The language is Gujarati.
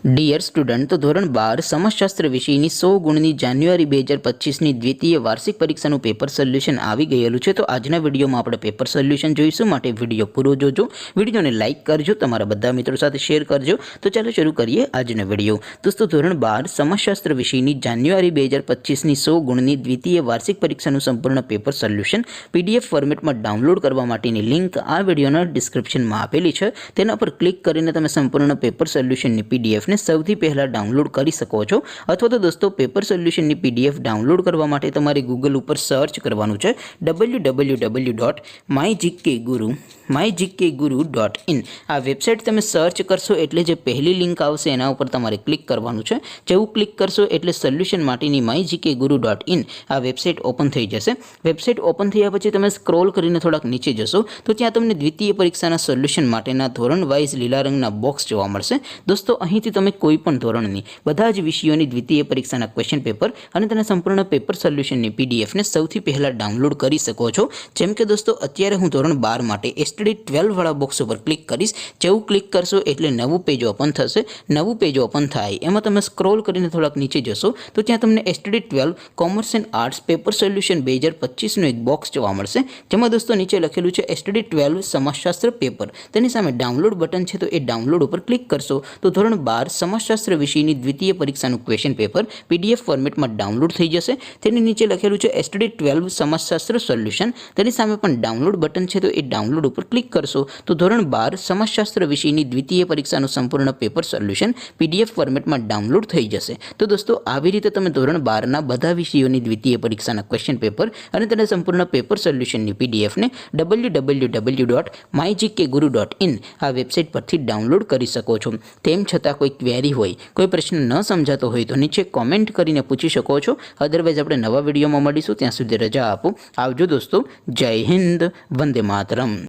ડિયર સ્ટુડન્ટ, તો ધોરણ 12 સમાજશાસ્ત્ર વિષયની 100 ગુણની જાન્યુઆરી 2025ની દ્વિતીય વાર્ષિક પરીક્ષાનું પેપર સોલ્યુશન આવી ગયેલું છે। તો આજના વિડીયોમાં આપણે પેપર સોલ્યુશન જોઈશું, માટે વિડીયો પૂરો જોજો, વિડીયોને લાઇક કરજો, તમારા બધા મિત્રો સાથે શેર કરજો। તો ચાલો શરૂ કરીએ આજનો વિડીયો। દોસ્તો, ધોરણ 12 સમાજશાસ્ત્ર વિષયની જાન્યુઆરી 2025ની 100 ગુણની દ્વિતીય વાર્ષિક પરીક્ષાનું સંપૂર્ણ પેપર સોલ્યુશન પીડીએફ ફોર્મેટમાં ડાઉનલોડ કરવા માટેની લિંક આ વિડીયોના ડિસ્ક્રિપ્શનમાં આપેલી છે। તેના પર ક્લિક કરીને તમે સંપૂર્ણ પેપર સોલ્યુશનની પીડીએફ સૌથી પહેલા ડાઉનલોડ કરી શકો છો। અથવા તો દોસ્તો, પેપર સોલ્યુશનની પીડીએફ ડાઉનલોડ કરવા માટે તમારે ગૂગલ ઉપર સર્ચ કરવાનું છે www.mygkguru.in। આ વેબસાઇટ તમે સર્ચ કરશો એટલે જે પહેલી લિંક આવશે એના ઉપર તમારે ક્લિક કરવાનું છે। જેવું ક્લિક કરશો એટલે સોલ્યુશન માટેની mygkguru.in આ વેબસાઇટ ઓપન થઈ જશે। વેબસાઇટ ઓપન થયા પછી તમે સ્ક્રોલ કરીને થોડાક નીચે જશો તો ત્યાં તમને દ્વિતીય પરીક્ષાના સોલ્યુશન માટેના ધોરણ વાઇઝ લીલા રંગના બોક્સ જોવા મળશે। દોસ્તો, અહીંથી તમે કોઈ પણ ધોરણની બધા જ વિષયોની દ્વિતીય પરીક્ષાના ક્વેશ્ચન પેપર અને તેના સંપૂર્ણ પેપર સોલ્યુશનની પીડીએફને સૌથી પહેલાં ડાઉનલોડ કરી શકો છો। જેમ કે દોસ્તો, અત્યારે હું ધોરણ 12 માટે એસટીડી 12 વાળા બોક્સ ઉપર ક્લિક કરીશ। જેવું ક્લિક કરશો એટલે નવું પેજ ઓપન થશે। નવું પેજ ઓપન થાય એમાં તમે સ્ક્રોલ કરીને થોડાક નીચે જશો તો ત્યાં તમને STD 12 commerce and arts paper solution 2025નું એક બોક્સ જોવા મળશે, જેમાં દોસ્તો નીચે લખેલું છે એસટીડી 12 સમાજશાસ્ત્ર પેપર। તેની સામે ડાઉનલોડ બટન છે, તો એ ડાઉનલોડ ઉપર ક્લિક કરશો તો ધોરણ 12 સમાજશાસ્ત્ર વિષયની દ્વિતીય પરીક્ષાનું ક્વેશ્ચન પેપર પીડીએફ ફોર્મેટમાં ડાઉનલોડ થઈ જશે। તેની નીચે લખેલું છે એસટીડી 12 સમાજશાસ્ત્ર સોલ્યુશન, તેની સામે પણ ડાઉનલોડ બટન છે, તો એ ડાઉનલોડ ઉપર ક્લિક કરશો તો ધોરણ 12 સમાજશાસ્ત્ર વિષયની દ્વિતીય પરીક્ષાનું સંપૂર્ણ પેપર સોલ્યુશન પીડીએફ ફોર્મેટમાં ડાઉનલોડ થઈ જશે। તો દોસ્તો, આવી રીતે તમે ધોરણ 12ના બધા વિષયોની દ્વિતીય પરીક્ષાના ક્વેશ્ચન પેપર અને તેના સંપૂર્ણ પેપર સોલ્યુશનની પીડીએફને www.mygkguru.in આ વેબસાઇટ પરથી ડાઉનલોડ કરી શકો છો। તેમ છતાં કોઈ ક્વેરી હોય, કોઈ પ્રશ્ન ન સમજાતો હોય તો નીચે કોમેન્ટ કરીને પૂછી શકો છો। અદરવાઇઝ આપણે નવા વિડીયોમાં મળીશું, ત્યાં સુધી રજા આપો। આવજો દોસ્તો, જય હિન્દ, વંદે માતરમ।